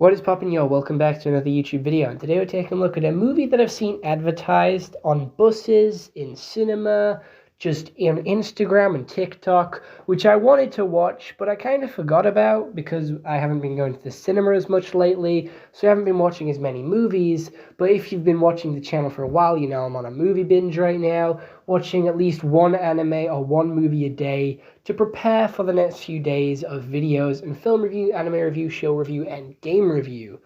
What is poppin', yo? Welcome back to another YouTube video, and today we're taking a look at a movie that I've seen advertised on buses, in cinema, just on Instagram and TikTok, which I wanted to watch, but I kind of forgot about because I haven't been going to the cinema as much lately, so I haven't been watching as many movies. But if you've been watching the channel for a while, you know I'm on a movie binge right now, watching at least one anime or one movie a day to prepare for the next few days of videos and film review, anime review, show review, and game review.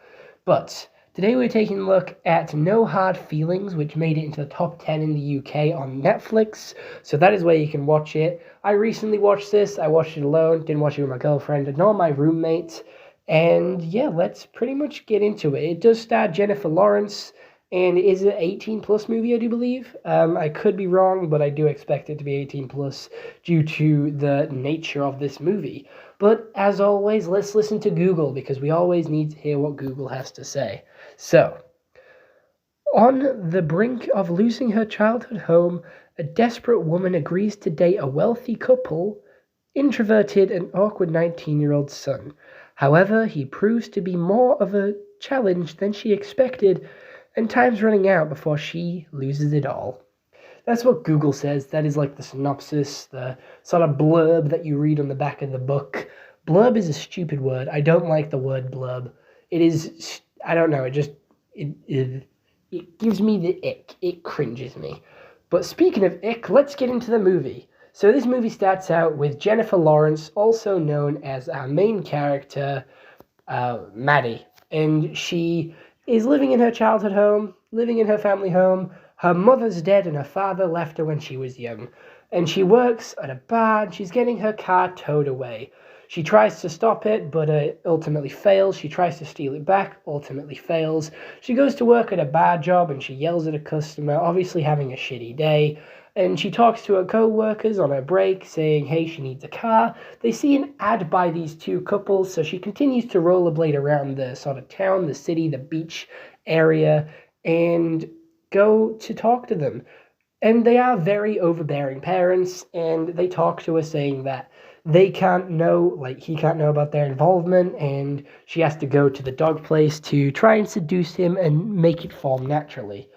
But today we're taking a look at No Hard Feelings, which made it into the top 10 in the UK on Netflix. So that is where you can watch it. I recently watched this. I watched it alone, didn't watch it with my girlfriend, nor my roommate. And yeah, let's pretty much get into it. It does star Jennifer Lawrence, and it is an 18 plus movie, I do believe. I could be wrong, but I do expect it to be 18 plus due to the nature of this movie. But as always, let's listen to Google because we always need to hear what Google has to say. So, on the brink of losing her childhood home, a desperate woman agrees to date a wealthy couple, introverted and awkward 19-year-old son. However, he proves to be more of a challenge than she expected, and time's running out before she loses it all. That's what Google says. That is like the synopsis, the sort of blurb that you read on the back of the book. Blurb is a stupid word. I don't like the word blurb. It is, I don't know, it gives me the ick. It cringes me. But speaking of ick, let's get into the movie. So this movie starts out with Jennifer Lawrence, also known as our main character, Maddie. And she is living in her childhood home, living in her family home. Her mother's dead and her father left her when she was young. And she works at a bar and she's getting her car towed away. She tries to stop it, but ultimately fails. She tries to steal it back, ultimately fails. She goes to work at a bar job and she yells at a customer, obviously having a shitty day. And she talks to her co-workers on her break, saying, hey, she needs a car. They see an ad by these two couples, so she continues to rollerblade around the sort of town, the city, the beach area, and go to talk to them. And they are very overbearing parents, and they talk to her saying that they can't know, like he can't know about their involvement, and she has to go to the dog place to try and seduce him and make it form naturally.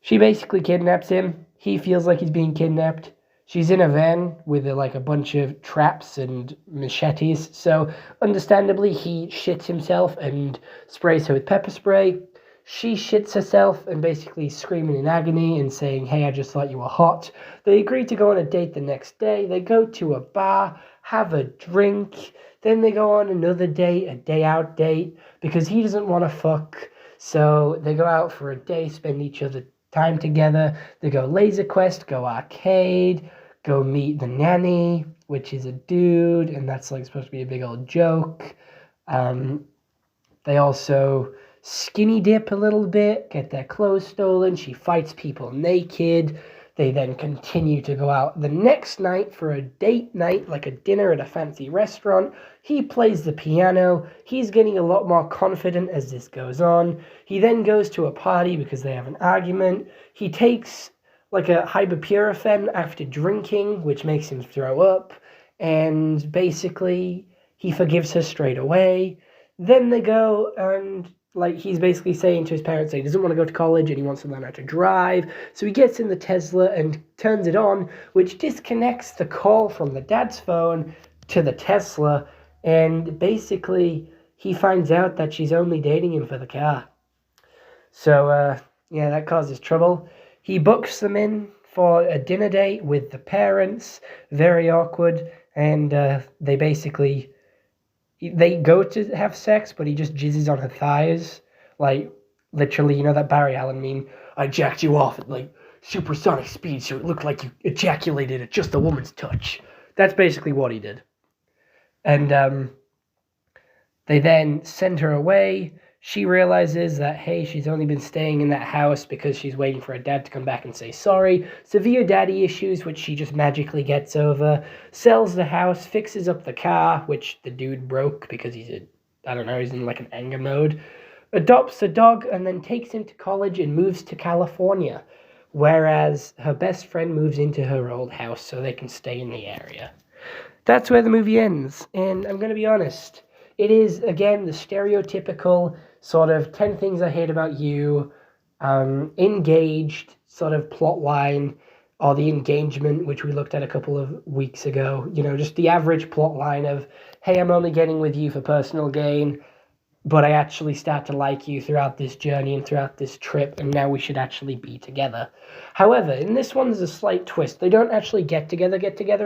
She basically kidnaps him. He feels like he's being kidnapped. She's in a van with like a bunch of traps and machetes, so understandably he shits himself and sprays her with pepper spray. She shits herself and basically screaming in agony and saying, hey, I just thought you were hot. They agree to go on a date the next day. They go to a bar, have a drink. Then they go on another date, a day out date, because he doesn't want to fuck. So they go out for a day, spend each other time together. They go laser quest, go arcade, go meet the nanny, which is a dude, and that's like supposed to be a big old joke. They also skinny dip a little bit, get their clothes stolen. She fights people naked. They then continue to go out the next night for a date night, like a dinner at a fancy restaurant. He plays the piano. He's getting a lot more confident as this goes on. He then goes to a party because they have an argument. He takes like a ibuprofen after drinking, which makes him throw up. And basically, he forgives her straight away. Then they go and like he's basically saying to his parents that he doesn't want to go to college and he wants to learn how to drive. So he gets in the Tesla and turns it on, which disconnects the call from the dad's phone to the Tesla. And basically he finds out that she's only dating him for the car. So, yeah, that causes trouble. He books them in for a dinner date with the parents. Very awkward. And they basically... They go to have sex, but he just jizzes on her thighs. Like, literally, you know that Barry Allen meme? I jacked you off at, like, supersonic speed so it looked like you ejaculated at just a woman's touch. That's basically what he did. And they then send her away. She realizes that, hey, she's only been staying in that house because she's waiting for her dad to come back and say sorry. Severe daddy issues, which she just magically gets over. Sells the house, fixes up the car, which the dude broke because he's in like an anger mode. Adopts a dog and then takes him to college and moves to California. Whereas her best friend moves into her old house so they can stay in the area. That's where the movie ends. And I'm going to be honest. it is, again, the stereotypical sort of 10 things I hate about you, engaged sort of plot line, or the engagement, which we looked at a couple of weeks ago. Just the average plot line of, hey, I'm only getting with you for personal gain, but I actually start to like you throughout this journey and throughout this trip, and now we should actually be together. However, in this one, there's a slight twist. They don't actually get together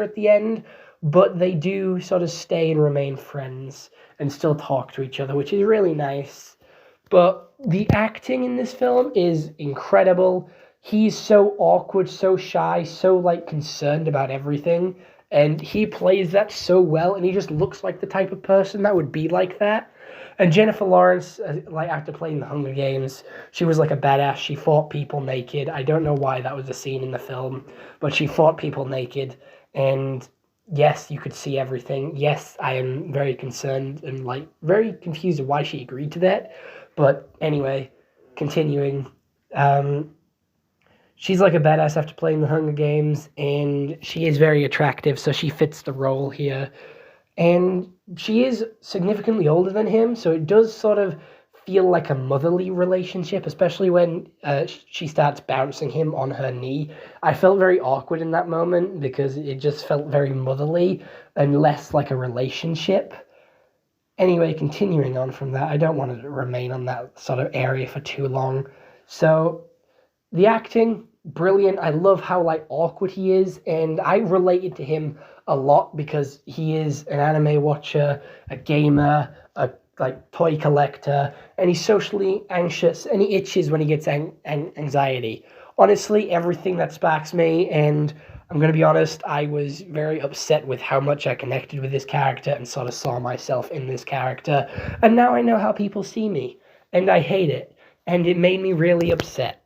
at the end, but they do sort of stay and remain friends and still talk to each other, which is really nice. But the acting in this film is incredible. He's so awkward, so shy, so concerned about everything, and he plays that so well, and he just looks like the type of person that would be like that. And Jennifer Lawrence, after playing the Hunger Games, she was like a badass. She fought people naked. I don't know why that was a scene in the film, but she fought people naked. And yes, you could see everything. Yes, I am very concerned and very confused of why she agreed to that. But anyway, continuing. She's like a badass after playing the Hunger Games, and she is very attractive, so she fits the role here. And she is significantly older than him, so it does sort of feel like a motherly relationship, especially when she starts bouncing him on her knee. I felt very awkward in that moment because it just felt very motherly and less like a relationship. Anyway, continuing on from that, I don't want to remain on that sort of area for too long. So, the acting, brilliant. I love how awkward he is, and I related to him a lot because he is an anime watcher, a gamer, a toy collector, and he's socially anxious, and he itches when he gets anxiety. Honestly, everything that sparks me, and I'm going to be honest, I was very upset with how much I connected with this character and sort of saw myself in this character, and now I know how people see me, and I hate it, and it made me really upset.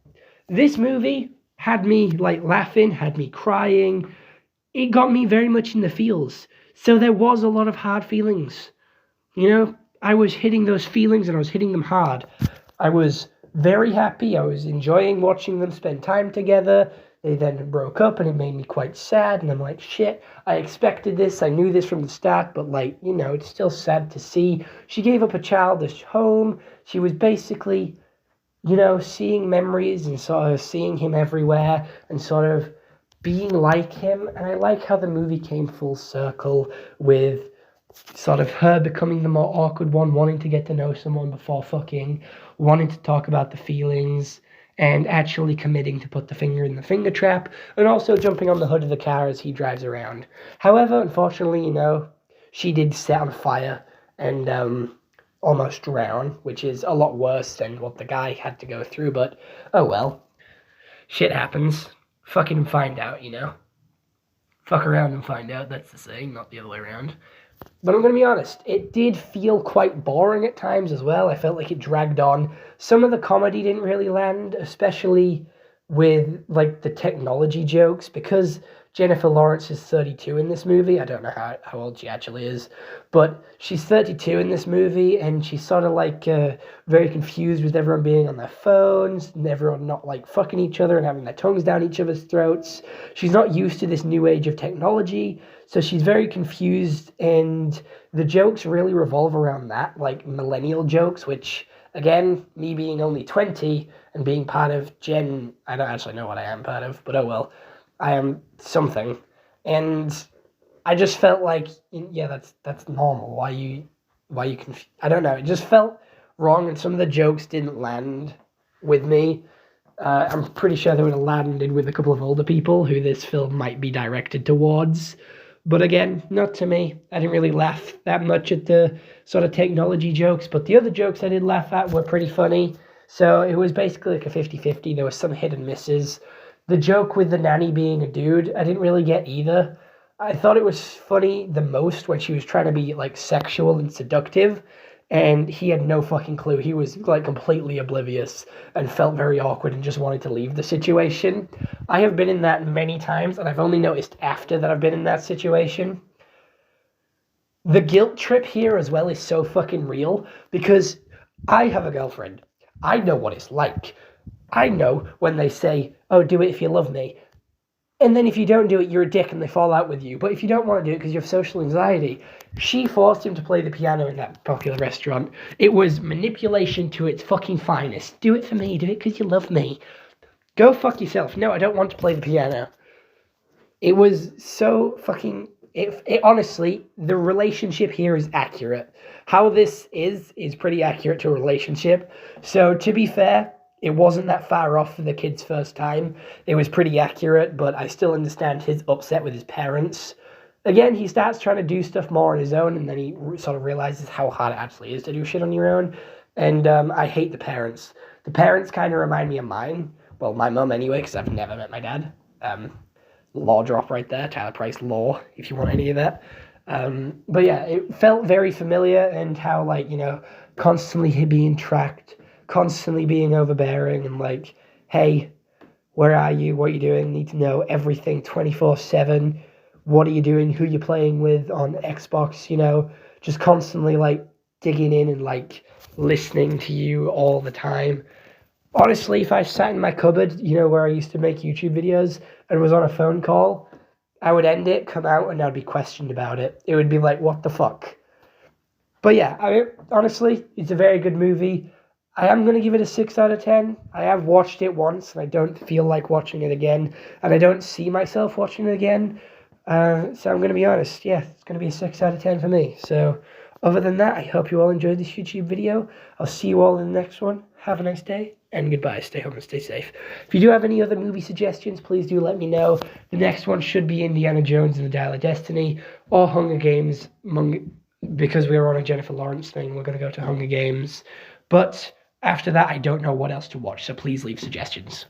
This movie had me laughing, had me crying. It got me very much in the feels. So there was a lot of hard feelings. I was hitting those feelings and I was hitting them hard. I was very happy. I was enjoying watching them spend time together. They then broke up and it made me quite sad. And I'm like, shit, I expected this. I knew this from the start, but it's still sad to see. She gave up a childish home. She was basically, seeing memories and sort of seeing him everywhere and sort of being like him. And I like how the movie came full circle with sort of her becoming the more awkward one, wanting to get to know someone before fucking, wanting to talk about the feelings, and actually committing to put the finger in the finger trap, and also jumping on the hood of the car as he drives around. However, unfortunately, she did set on fire and almost drown, which is a lot worse than what the guy had to go through, but oh well. Shit happens. Fucking find out, Fuck around and find out, that's the saying, not the other way around. But I'm going to be honest, it did feel quite boring at times as well. I felt like it dragged on. Some of the comedy didn't really land, especially with the technology jokes, because Jennifer Lawrence is 32 in this movie. I don't know how old she actually is, but she's 32 in this movie, and she's sort of very confused with everyone being on their phones and everyone not fucking each other and having their tongues down each other's throats. She's not used to this new age of technology, so she's very confused, and the jokes really revolve around that, millennial jokes, which, again, me being only 20 and being part of I don't actually know what I am part of, but oh well. I am something, and I just felt that's normal. Why you I don't know. It just felt wrong, and some of the jokes didn't land with me. I'm pretty sure they would have landed with a couple of older people who this film might be directed towards, but again, not to me. I didn't really laugh that much at the sort of technology jokes, but the other jokes I did laugh at were pretty funny. So it was basically a 50-50. There were some hit and misses. The joke with the nanny being a dude, I didn't really get either. I thought it was funny the most when she was trying to be sexual and seductive, and he had no fucking clue. He was completely oblivious and felt very awkward and just wanted to leave the situation. I have been in that many times, and I've only noticed after that I've been in that situation. The guilt trip here as well is so fucking real, because I have a girlfriend. I know what it's like. I know when they say, oh, do it if you love me. And then if you don't do it, you're a dick and they fall out with you. But if you don't want to do it because you have social anxiety, she forced him to play the piano in that popular restaurant. It was manipulation to its fucking finest. Do it for me. Do it because you love me. Go fuck yourself. No, I don't want to play the piano. It was so fucking... It honestly, the relationship here is accurate. How this is pretty accurate to a relationship. So to be fair, it wasn't that far off for the kid's first time. It was pretty accurate, but I still understand his upset with his parents. Again, he starts trying to do stuff more on his own, and then he sort of realizes how hard it actually is to do shit on your own. And I hate the parents. The parents kind of remind me of mine. Well, my mum anyway, because I've never met my dad. Law drop right there, Tyler Price Law, if you want any of that. But yeah, it felt very familiar, and how, like, you know, constantly being tracked, constantly being overbearing, and like, hey, where are you? What are you doing? Need to know everything 24/7. What are you doing? Who you playing with on Xbox? You know, just constantly like digging in and like listening to you all the time. Honestly, if I sat in my cupboard, you know, where I used to make YouTube videos and was on a phone call, I would end it, come out, and I'd be questioned about it. It would be like, what the fuck? But yeah, I mean, honestly, it's a very good movie. I am going to give it a 6 out of 10. I have watched it once, and I don't feel like watching it again, and I don't see myself watching it again. So I'm going to be honest, yeah, it's going to be a 6 out of 10 for me. So other than that, I hope you all enjoyed this YouTube video. I'll see you all in the next one. Have a nice day, and goodbye. Stay home and stay safe. If you do have any other movie suggestions, please do let me know. The next one should be Indiana Jones and the Dial of Destiny, or Hunger Games, because we were on a Jennifer Lawrence thing. We're going to go to Hunger Games. But after that, I don't know what else to watch, so please leave suggestions.